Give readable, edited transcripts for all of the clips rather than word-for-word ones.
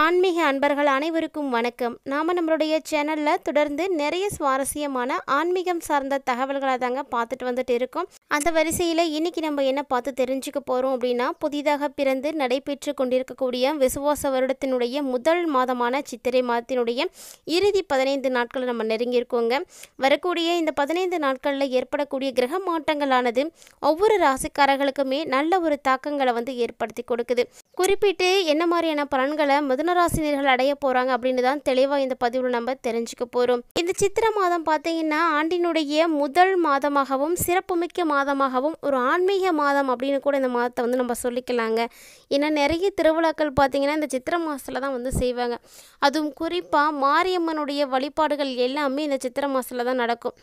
ஆன்மீக அன்பர்கள் அனைவருக்கும் வணக்கம். நம்மளுடைய சேனலில் தொடர்ந்து நிறைய சுவாரஸ்யமான ஆன்மீகம் சார்ந்த தகவல்களை தாங்க பார்த்துட்டு வந்துட்டு இருக்கோம். அந்த வரிசையில் இன்றைக்கி நம்ம என்ன பார்த்து தெரிஞ்சுக்க போகிறோம் அப்படின்னா, புதிதாக பிறந்து நடைபெற்று கொண்டிருக்கக்கூடிய விசுவாச வருடத்தினுடைய முதல் மாதமான சித்திரை மாதத்தினுடைய இறுதி 15 நாட்கள் நம்ம நெருங்கியிருக்கோங்க. வரக்கூடிய இந்த 15 நாட்களில் ஏற்படக்கூடிய கிரக மாற்றங்களானது ஒவ்வொரு ராசிக்காரர்களுக்குமே நல்ல ஒரு தாக்கங்களை ஏற்படுத்தி கொடுக்குது. குறிப்பிட்டு என்ன மாதிரியான பலன்களை மிதுனராசினியர்கள் அடைய போகிறாங்க அப்படின்னு தான் தெளிவாக இந்த பதிவில் நம்ம தெரிஞ்சுக்க போகிறோம். இந்த சித்திரை மாதம் பார்த்தீங்கன்னா ஆண்டினுடைய முதல் மாதமாகவும் சிறப்புமிக்க மாதமாகவும் ஒரு ஆன்மீக மாதம் அப்படின்னு கூட இந்த மாதத்தை நம்ம சொல்லிக்கலாங்க. ஏன்னா நிறைய திருவிழாக்கள் பார்த்தீங்கன்னா இந்த சித்திரை மாதத்தில் தான் செய்வாங்க. அதுவும் குறிப்பாக மாரியம்மனுடைய வழிபாடுகள் எல்லாமே இந்த சித்திரை மாதத்தில் தான் நடக்கும்.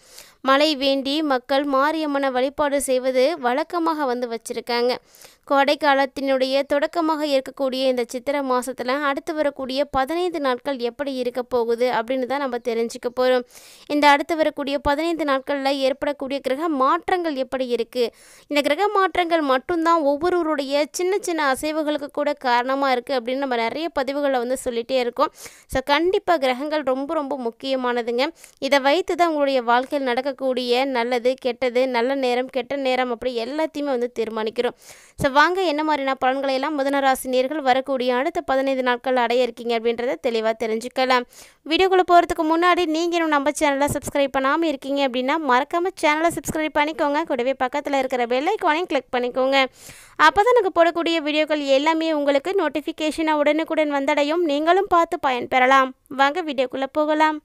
மழை வேண்டி மக்கள் மாரியம்மனை வழிபாடு செய்வது வழக்கமாக வச்சுருக்காங்க. கோடை காலத்தினுடைய தொடக்கமாக இருக்கக்கூடிய இந்த சித்திரை மாதத்தில் அடுத்து வரக்கூடிய 15 நாட்கள் எப்படி இருக்க போகுது அப்படின்னு தான் நம்ம தெரிஞ்சுக்க போகிறோம். இந்த அடுத்து வரக்கூடிய 15 நாட்களில் ஏற்படக்கூடிய கிரக மாற்றங்கள் எப்படி இருக்குது, இந்த கிரக மாற்றங்கள் மட்டும்தான் ஒவ்வொருவருடைய சின்ன சின்ன அசைவுகளுக்கு கூட காரணமாக இருக்குது அப்படின்னு நம்ம நிறைய பதிவுகளை சொல்லிகிட்டே இருக்கோம். ஸோ கண்டிப்பாக கிரகங்கள் ரொம்ப ரொம்ப முக்கியமானதுங்க. இதை வைத்து தான் உங்களுடைய வாழ்க்கையில் நடக்கக்கூடிய நல்லது கெட்டது, நல்ல நேரம் கெட்ட நேரம் அப்படி எல்லாத்தையுமே தீர்மானிக்கிறோம். ஸோ வாங்க என்ன மாதிரியான பலன்களை எல்லாம் மிதுனராசினியர்கள் வரக்கூடிய அடுத்த 15 நாட்கள் அடைய இருக்கீங்க அப்படின்றத தெளிவாக தெரிஞ்சுக்கலாம். வீடியோக்குள்ளே போகிறதுக்கு முன்னாடி நீங்கள் இன்னும் நம்ம சேனலை சப்ஸ்கிரைப் பண்ணாமல் இருக்கீங்க அப்படின்னா மறக்காமல் சேனலை சப்ஸ்கிரைப் பண்ணிக்கோங்க. கூடவே பக்கத்தில் இருக்கிற பெல் ஐக்கானையும் கிளிக் பண்ணிக்கோங்க. அப்போ தான் எனக்கு போடக்கூடிய வீடியோக்கள் எல்லாமே உங்களுக்கு நோட்டிஃபிகேஷனாக உடனுக்குடன் வந்தடையும். நீங்களும் பார்த்து பயன்பெறலாம். வாங்க வீடியோக்குள்ளே போகலாம்.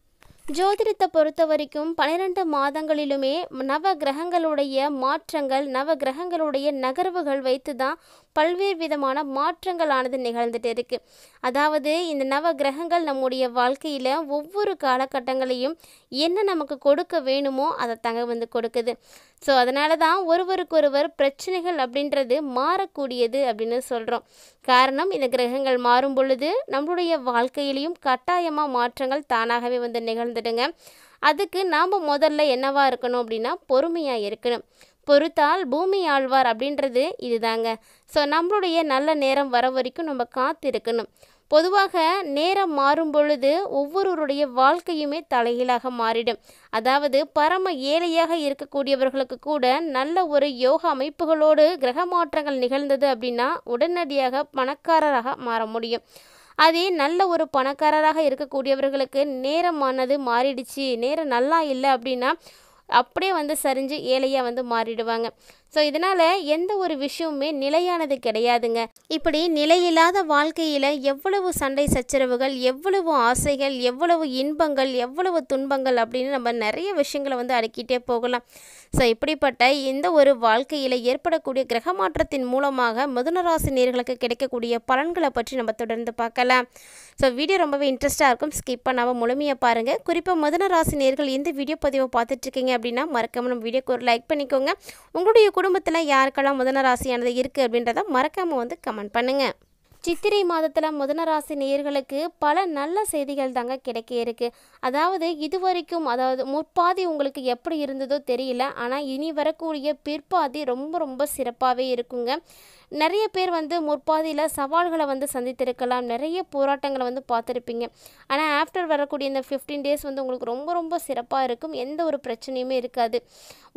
ஜோதிடத்தை பொறுத்த வரைக்கும் 12 மாதங்களிலுமே நவ கிரகங்களுடைய மாற்றங்கள், நவ கிரகங்களுடைய நகர்வுகள் வைத்து தான் பல்வேறு விதமான மாற்றங்களானது நிகழ்ந்துட்டு இருக்குது. அதாவது இந்த நவ கிரகங்கள் நம்முடைய வாழ்க்கையில் ஒவ்வொரு காலகட்டங்களையும் என்ன நமக்கு கொடுக்க வேணுமோ அதை தாங்க கொடுக்குது. ஸோ அதனால தான் ஒருவருக்கொருவர் பிரச்சனைகள் அப்படின்றது மாறக்கூடியது அப்படின்னு சொல்கிறோம். காரணம், இந்த கிரகங்கள் மாறும் பொழுது நம்மளுடைய வாழ்க்கையிலையும் கட்டாயமாக மாற்றங்கள் தானாகவே நிகழ்ந்துடுங்க. அதுக்கு நாம் முதல்ல என்னவா இருக்கணும் அப்படின்னா பொறுமையாக இருக்கணும். பொறுத்தால் பூமி ஆழ்வார் அப்படின்றது இதுதாங்க. ஸோ நம்மளுடைய நல்ல நேரம் வர வரைக்கும் நம்ம காத்திருக்கணும். பொதுவாக நேரம் மாறும் பொழுது ஒவ்வொருவருடைய வாழ்க்கையுமே தலைகீழாக மாறிடும். அதாவது பரம ஏழையாக இருக்கக்கூடியவர்களுக்கு கூட நல்ல ஒரு யோக அமைப்புகளோடு கிரக மாற்றங்கள் நிகழ்ந்தது அப்படின்னா உடனடியாக பணக்காரராக மாற முடியும். அதே நல்ல ஒரு பணக்காரராக இருக்கக்கூடியவர்களுக்கு நேரமானது மாறிடுச்சு, நேரம் நல்லா இல்லை அப்படின்னா அப்படியே சரிஞ்சு ஏழையாக மாறிடுவாங்க. ஸோ இதனால் எந்த ஒரு விஷயமுமே நிலையானது கிடையாதுங்க. இப்படி நிலையில்லாத வாழ்க்கையில் எவ்வளவு சண்டை சச்சரவுகள், எவ்வளவு ஆசைகள், எவ்வளவு இன்பங்கள், எவ்வளவு துன்பங்கள் அப்படின்னு நம்ம நிறைய விஷயங்களை அடுக்கிட்டே போகலாம். ஸோ இப்படிப்பட்ட இந்த ஒரு வாழ்க்கையில் ஏற்படக்கூடிய கிரக மாற்றத்தின் மூலமாக மிதுனராசினியர்களுக்கு கிடைக்கக்கூடிய பலன்களை பற்றி நம்ம தொடர்ந்து பார்க்கலாம். ஸோ வீடியோ ரொம்பவே இன்ட்ரெஸ்ட்டாக இருக்கும், ஸ்கிப் பண்ணாமல் முழுமையாக பாருங்கள். குறிப்பாக மிதுனராசினியர்கள் இந்த வீடியோ பதிவை பார்த்துட்ருக்கீங்க அப்படின்னா மறக்காமல் நம்ம வீடியோக்கு ஒரு லைக் பண்ணிக்கோங்க. உங்களுடைய குடும்பத்தில் யாருக்கெல்லாம் மிதுனராசியானது இருக்குது அப்படின்றத மறக்காமல் கமெண்ட் பண்ணுங்கள். சித்திரை மாதத்தில் மிதுனராசி நேயர்களுக்கு பல நல்ல செய்திகள் தாங்க கிடைக்க இருக்குது. அதாவது இதுவரைக்கும் முற்பாதி உங்களுக்கு எப்படி இருந்ததோ தெரியல, ஆனால் இனி வரக்கூடிய பிற்பாதி ரொம்ப ரொம்ப சிறப்பாகவே இருக்குங்க. நிறைய பேர் முற்பாதியில் சவால்களை சந்தித்திருக்கலாம், நிறைய போராட்டங்களை பார்த்துருப்பீங்க. ஆனால் ஆஃப்டர் வரக்கூடிய இந்த 15 டேஸ் உங்களுக்கு ரொம்ப ரொம்ப சிறப்பாக இருக்கும். எந்த ஒரு பிரச்சனையுமே இருக்காது.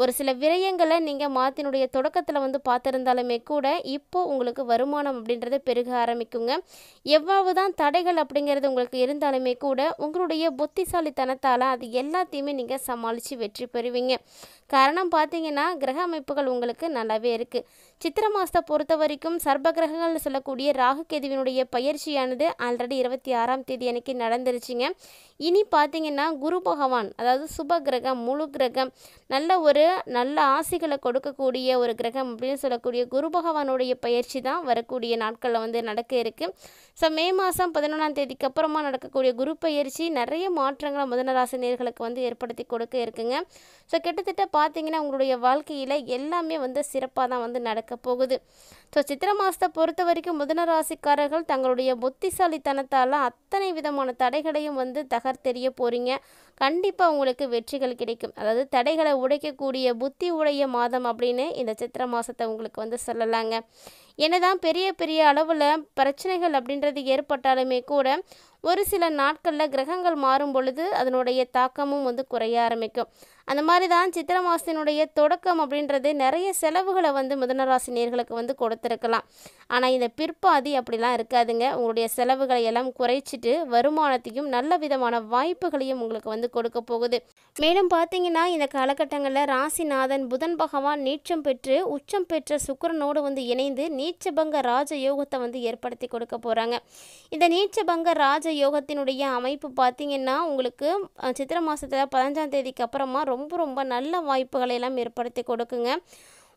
ஒரு சில விரயங்களை நீங்கள் மாதத்தினுடைய தொடக்கத்தில் பார்த்துருந்தாலுமே கூட இப்போது உங்களுக்கு வருமானம் அப்படின்றது பெருக ஆரம்பிக்குங்க. எவ்வளவு தான் தடைகள் அப்படிங்கிறது உங்களுக்கு இருந்தாலுமே கூட உங்களுடைய புத்திசாலித்தனத்தால் அது எல்லாத்தையுமே நீங்கள் சமாளித்து வெற்றி பெறுவீங்க. காரணம் பார்த்தீங்கன்னா கிரக அமைப்புகள் உங்களுக்கு நல்லாவே இருக்குது. சித்திரை மாதத்தை பொறுத்த வரைக்கும் சர்ப கிரகங்கள்னு சொல்லக்கூடிய ராகு கேதுவினுடைய பயிற்சியானது ஆல்ரெடி 26ஆம் தேதி அன்னைக்கு நடந்துருச்சுங்க. இனி பார்த்தீங்கன்னா குரு பகவான், அதாவது சுப கிரகம், முழு கிரகம், நல்ல ஆசைகளை கொடுக்கக்கூடிய ஒரு கிரகம் அப்படின்னு சொல்லக்கூடிய குரு பகவானுடைய பயிற்சி தான் வரக்கூடிய நாட்களில் நடக்க இருக்குது. ஸோ மே மாதம் 11ஆம் தேதிக்கு அப்புறமா நடக்கக்கூடிய குரு பயிற்சி நிறைய மாற்றங்களை மிதுனராசினியர்களுக்கு ஏற்படுத்தி கொடுக்க இருக்குங்க. ஸோ கிட்டத்தட்ட பார்த்தீங்கன்னா உங்களுடைய வாழ்க்கையில் எல்லாமே சிறப்பாக தான் நடக்க போகுது. ஸோ சித்திரை மாதத்தை பொறுத்த வரைக்கும் மிதுனராசிக்காரர்கள் தங்களுடைய புத்திசாலித்தனத்தால் அத்தனை விதமான தடைகளையும் தகர்த்தெறிய போகிறீங்க. கண்டிப்பாக உங்களுக்கு வெற்றிகள் கிடைக்கும். அதாவது தடைகளை உடைக்கக்கூடிய புத்தி உடைய மாதம் அப்படின்னு இந்த சித்திரை மாதத்தை உங்களுக்கு சொல்லலாங்க. என்னதான் பெரிய பெரிய அளவில் பிரச்சனைகள் அப்படின்றது ஏற்பட்டாலுமே கூட ஒரு சில நாட்களில் கிரகங்கள் மாறும் பொழுது அதனுடைய தாக்கமும் வந்து குறைய ஆரம்பிக்கும். அந்த மாதிரி தான் சித்திரை மாதத்தினுடைய தொடக்கம் அப்படின்றது நிறைய செலவுகளை வந்து மிதுனராசி நேயர்களுக்கு வந்து கொடுத்துருக்கலாம். ஆனால் இந்த பிற்பாதி அப்படிலாம் இருக்காதுங்க. உங்களுடைய செலவுகளை எல்லாம் குறைச்சிட்டு வருமானத்தையும் நல்ல விதமான வாய்ப்புகளையும் உங்களுக்கு வந்து கொடுக்க போகுது. மேலும் பார்த்தீங்கன்னா இந்த காலகட்டங்களில் ராசிநாதன் புதன் பகவான் நீச்சம் பெற்று உச்சம் பெற்ற சுக்கிரனோடு வந்து இணைந்து நீச்சபங்க ராஜ யோகத்தை வந்து ஏற்படுத்தி கொடுக்க போகிறாங்க. இந்த நீச்சபங்க ராஜ யோகத்தினுடைய அமைப்பு பார்த்தீங்கன்னா உங்களுக்கு சித்திரை மாதத்தில் 15ஆம் தேதிக்கு அப்புறமா ரொம்ப ரொம்ப நல்ல வாய்ப்புகளை எல்லாம் ஏற்படுத்தி கொடுக்குங்க.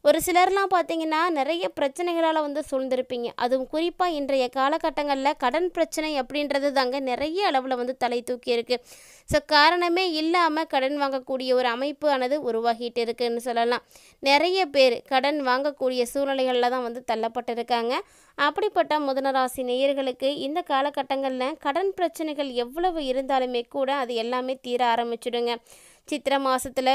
ஒரு சிலர்லாம் பார்த்தீங்கன்னா நிறைய பிரச்சனைகளால் வந்து சூழ்ந்திருப்பீங்க. அதுவும் குறிப்பாக இன்றைய காலகட்டங்களில் கடன் பிரச்சனை அப்படின்றது தாங்க நிறைய அளவில் வந்து தலை தூக்கி இருக்குது. ஸோ காரணமே இல்லாமல் கடன் வாங்கக்கூடிய ஒரு அமைப்பு ஆனது உருவாகிட்டு இருக்குன்னு சொல்லலாம். நிறைய பேர் கடன் வாங்கக்கூடிய சூழ்நிலைகளில் தான் வந்து தள்ளப்பட்டிருக்காங்க. அப்படிப்பட்ட மிதுனராசி நேயர்களுக்கு இந்த காலகட்டங்களில் கடன் பிரச்சனைகள் எவ்வளவு இருந்தாலுமே கூட அது எல்லாமே தீர ஆரம்பிச்சிடுங்க. சித்திரை மாதத்தில்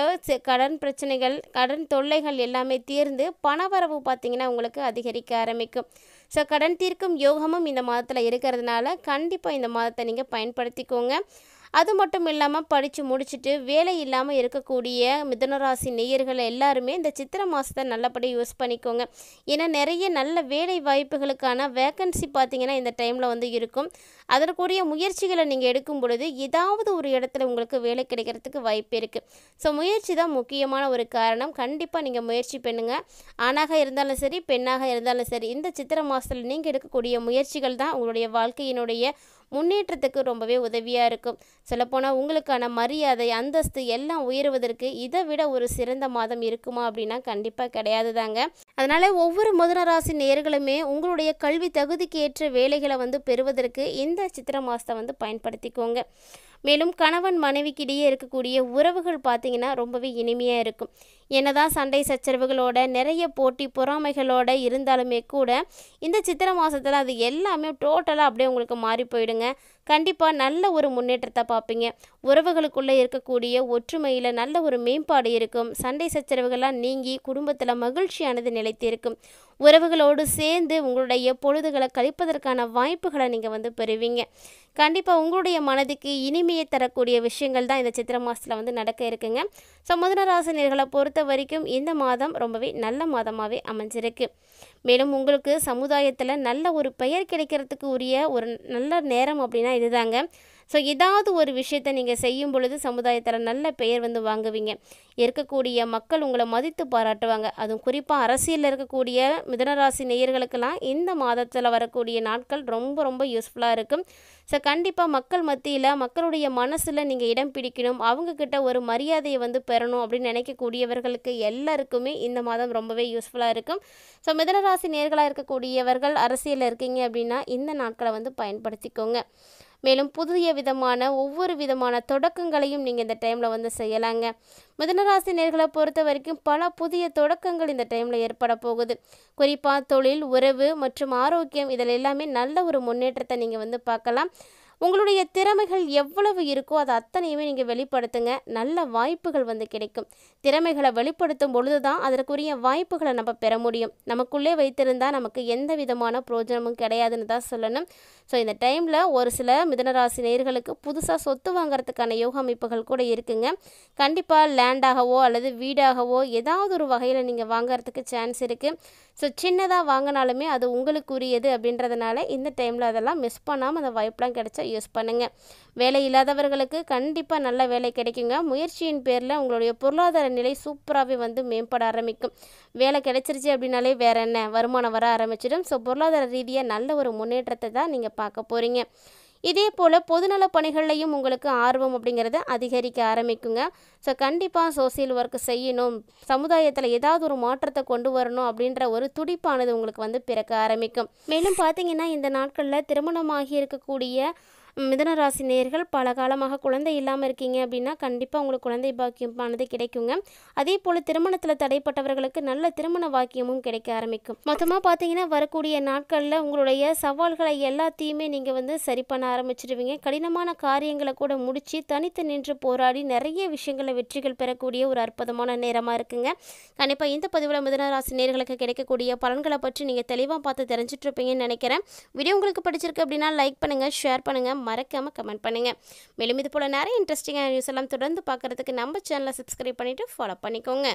கடன் பிரச்சனைகள் கடன் தொல்லைகள் எல்லாமே தீர்ந்து பணவரவு பார்த்திங்கன்னா உங்களுக்கு அதிகரிக்க ஆரம்பிக்கும். ஸோ கடன் தீர்க்கும் யோகமும் இந்த மாதத்தில் இருக்கிறதுனால கண்டிப்பாக இந்த மாதத்தை நீங்கள் பயன்படுத்திக்கோங்க. அது மட்டும் இல்லாமல் படித்து முடிச்சுட்டு வேலை இல்லாமல் இருக்கக்கூடிய மிதுனராசி நேயர்கள் எல்லாருமே இந்த சித்திரை மாதத்தை நல்லபடி யூஸ் பண்ணிக்கோங்க. ஏன்னா நிறைய நல்ல வேலை வாய்ப்புகளுக்கான வேக்கன்சி பார்த்திங்கன்னா இந்த டைமில் வந்து இருக்கும். அதற்குரிய முயற்சிகளை நீங்கள் எடுக்கும் பொழுது ஏதாவது ஒரு இடத்துல உங்களுக்கு வேலை கிடைக்கிறதுக்கு வாய்ப்பு இருக்குது. ஸோ முயற்சி தான் முக்கியமான ஒரு காரணம். கண்டிப்பாக நீங்கள் முயற்சி பண்ணுங்கள். ஆணாக இருந்தாலும் சரி பெண்ணாக இருந்தாலும் சரி இந்த சித்திரை மாதத்தில் நீங்கள் எடுக்கக்கூடிய முயற்சிகள் தான் உங்களுடைய வாழ்க்கையினுடைய முன்னேற்றத்துக்கு ரொம்பவே உதவியாக இருக்கும். சொல்லப்போனால் உங்களுக்கான மரியாதை அந்தஸ்து எல்லாம் உயருவதற்கு இதை விட ஒரு சிறந்த மாதம் இருக்குமா அப்படின்னா கண்டிப்பாக கிடையாது தாங்க. அதனால் ஒவ்வொரு மிதுனராசி நேயர்களுமே உங்களுடைய கல்வி தகுதிக்கு ஏற்ற வேலைகளை வந்து பெறுவதற்கு இந்த சித்திரை மாதத்தை வந்து பயன்படுத்திக்கோங்க. மேலும் கணவன் மனைவிக்கிடையே இருக்கக்கூடிய உறவுகள் பார்த்திங்கன்னா ரொம்பவே இனிமையாக இருக்கும். என்னதான் சண்டை சச்சரவுகளோட நிறைய போட்டி பொறாமைகளோடு இருந்தாலுமே கூட இந்த சித்திரை மாதத்தில் அது எல்லாமே டோட்டலாக அப்படியே உங்களுக்கு மாறி போயிடுங்க. கண்டிப்பாக நல்ல ஒரு முன்னேற்றத்தை பார்ப்பீங்க. உறவுகளுக்குள்ளே இருக்கக்கூடிய ஒற்றுமையில் நல்ல ஒரு மேம்பாடு இருக்கும். சண்டை சச்சரவுகள்லாம் நீங்கி குடும்பத்தில் மகிழ்ச்சியானது நிலைத்திருக்கும். உறவுகளோடு சேர்ந்து உங்களுடைய பொழுதுகளை கழிப்பதற்கான வாய்ப்புகளை நீங்கள் வந்து பெறுவீங்க. கண்டிப்பாக உங்களுடைய மனதுக்கு இனிமையை தரக்கூடிய விஷயங்கள் தான் இந்த சித்திரை மாதத்தில் வந்து நடக்க இருக்குங்க. ஸோ மிதுனராசி நேயர்களை பொறுத்த வரைக்கும் இந்த மாதம் ரொம்பவே நல்ல மாதமாகவே அமைஞ்சிருக்கு. மேலும் உங்களுக்கு சமுதாயத்தில் நல்ல ஒரு பெயர் கிடைக்கிறதுக்கு உரிய ஒரு நல்ல நேரம் அப்படின்னா இதுதாங்க. ஸோ ஏதாவது ஒரு விஷயத்தை நீங்கள் செய்யும் பொழுது சமுதாயத்தில் நல்ல பெயர் வந்து வாங்குவீங்க. இருக்கக்கூடிய மக்கள் உங்களை மதித்து பாராட்டுவாங்க. அதுவும் குறிப்பாக அரசியலில் இருக்கக்கூடிய மிதுனராசி நேயர்களுக்கெல்லாம் இந்த மாதத்தில் வரக்கூடிய நாட்கள் ரொம்ப ரொம்ப யூஸ்ஃபுல்லாக இருக்கும். ஸோ கண்டிப்பாக மக்கள் மத்தியில் மக்களுடைய மனசில் நீங்கள் இடம் பிடிக்கணும், அவங்கக்கிட்ட ஒரு மரியாதையை வந்து பெறணும் அப்படின்னு நினைக்கக்கூடியவர்களுக்கு எல்லாருக்குமே இந்த மாதம் ரொம்பவே யூஸ்ஃபுல்லாக இருக்கும். ஸோ மிதுனராசி நேயர்களாக இருக்கக்கூடியவர்கள் அரசியலில் இருக்கீங்க அப்படின்னா இந்த நாட்களை வந்து பயன்படுத்திக்கோங்க. மேலும் புதிய விதமான ஒவ்வொரு விதமான தொடக்கங்களையும் நீங்கள் இந்த டைமில் வந்து செய்யலாங்க. மிதுனராசி நேயர்களை பொறுத்த வரைக்கும் பல புதிய தொடக்கங்கள் இந்த டைமில் ஏற்பட போகுது. குறிப்பாக தொழில், உறவு மற்றும் ஆரோக்கியம் இதில் எல்லாமே நல்ல ஒரு முன்னேற்றத்தை நீங்கள் வந்து பார்க்கலாம். உங்களுடைய திறமைகள் எவ்வளவு இருக்கோ அதை அத்தனையுமே நீங்கள் வெளிப்படுத்துங்க. நல்ல வாய்ப்புகள் வந்து கிடைக்கும். திறமைகளை வெளிப்படுத்தும் பொழுது தான் அதற்குரிய வாய்ப்புகளை நம்ம பெற முடியும். நமக்குள்ளே வைத்திருந்தால் நமக்கு எந்த விதமான பிரயோஜனமும் கிடையாதுன்னு தான் சொல்லணும். ஸோ இந்த டைமில் ஒரு சில மிதுனராசி நேயர்களுக்கு புதுசாக சொத்து வாங்கிறதுக்கான யோக அமைப்புகள் கூட இருக்குங்க. கண்டிப்பாக லேண்டாகவோ அல்லது வீடாகவோ ஏதாவது ஒரு வகையில் நீங்கள் வாங்கிறதுக்கு சான்ஸ் இருக்குது. ஸோ சின்னதாக வாங்கினாலுமே அது உங்களுக்குரியது அப்படின்றதுனால இந்த டைமில் அதெல்லாம் மிஸ் பண்ணாமல் அந்த வாய்ப்பெலாம் கிடைச்சா யூஸ் பண்ணுங்கள். வேலை இல்லாதவர்களுக்கு கண்டிப்பாக நல்ல வேலை கிடைக்குங்க. முயற்சியின் பேரில் உங்களுடைய பொருளாதார நிலை சூப்பராகவே வந்து மேம்பட ஆரம்பிக்கும். வேலை கிடைச்சிருச்சு அப்படின்னாலே வேற என்ன வருமானம் வர ஆரம்பிச்சிடும். ஸோ பொருளாதார ரீதியாக நல்ல ஒரு முன்னேற்றத்தை தான் நீங்கள் பார்க்க போகிறீங்க. இதே போல் பொதுநல பணிகள்லையும் உங்களுக்கு ஆர்வம் அப்படிங்கிறத அதிகரிக்க ஆரம்பிக்குங்க. ஸோ கண்டிப்பாக சோசியல் ஒர்க் செய்யணும், சமுதாயத்தில் ஏதாவது ஒரு மாற்றத்தை கொண்டு வரணும் அப்படின்ற ஒரு துடிப்பானது உங்களுக்கு வந்து பிறக்க ஆரம்பிக்கும். மேலும் பார்த்தீங்கன்னா இந்த நாட்களில் திருமணமாகி இருக்கக்கூடிய மிதுன ராசி நேயர்கள் பல காலமாக குழந்தை இல்லாமல் இருக்கீங்க அப்படின்னா கண்டிப்பாக உங்களுக்கு குழந்தை பாக்கியமானது கிடைக்குங்க. அதே போல் திருமணத்தில் தடைப்பட்டவர்களுக்கு நல்ல திருமண வாக்கியமும் கிடைக்க ஆரம்பிக்கும். மொத்தமாக பார்த்தீங்கன்னா வரக்கூடிய நாட்களில் உங்களுடைய சவால்களை எல்லாத்தையுமே நீங்கள் சரி பண்ண ஆரம்பிச்சிடுவீங்க. கடினமான காரியங்களை கூட முடித்து தனித்து நின்று போராடி நிறைய விஷயங்களை வெற்றிகள் பெறக்கூடிய ஒரு அற்புதமான நேரமாக இருக்குங்க. கண்டிப்பாக இந்த பதிவில் மிதுன ராசி நேயர்களுக்கு கிடைக்கக்கூடிய பலன்களை பற்றி நீங்கள் தெளிவாக பார்த்து தெரிஞ்சுட்டு இருப்பீங்கன்னு நினைக்கிறேன். வீடியோ உங்களுக்கு பிடிச்சிருக்கு அப்படின்னா லைக் பண்ணுங்கள், ஷேர் பண்ணுங்கள், மறக்காமல் கமெண்ட் பண்ணுங்கள். மேலும் இது போல் நிறைய இன்ட்ரெஸ்டிங்கான நியூஸ் எல்லாம் தொடர்ந்து பார்க்குறதுக்கு நம்ம சேனலை சப்ஸ்கிரைப் பண்ணிவிட்டு ஃபாலோ பண்ணிக்கோங்க.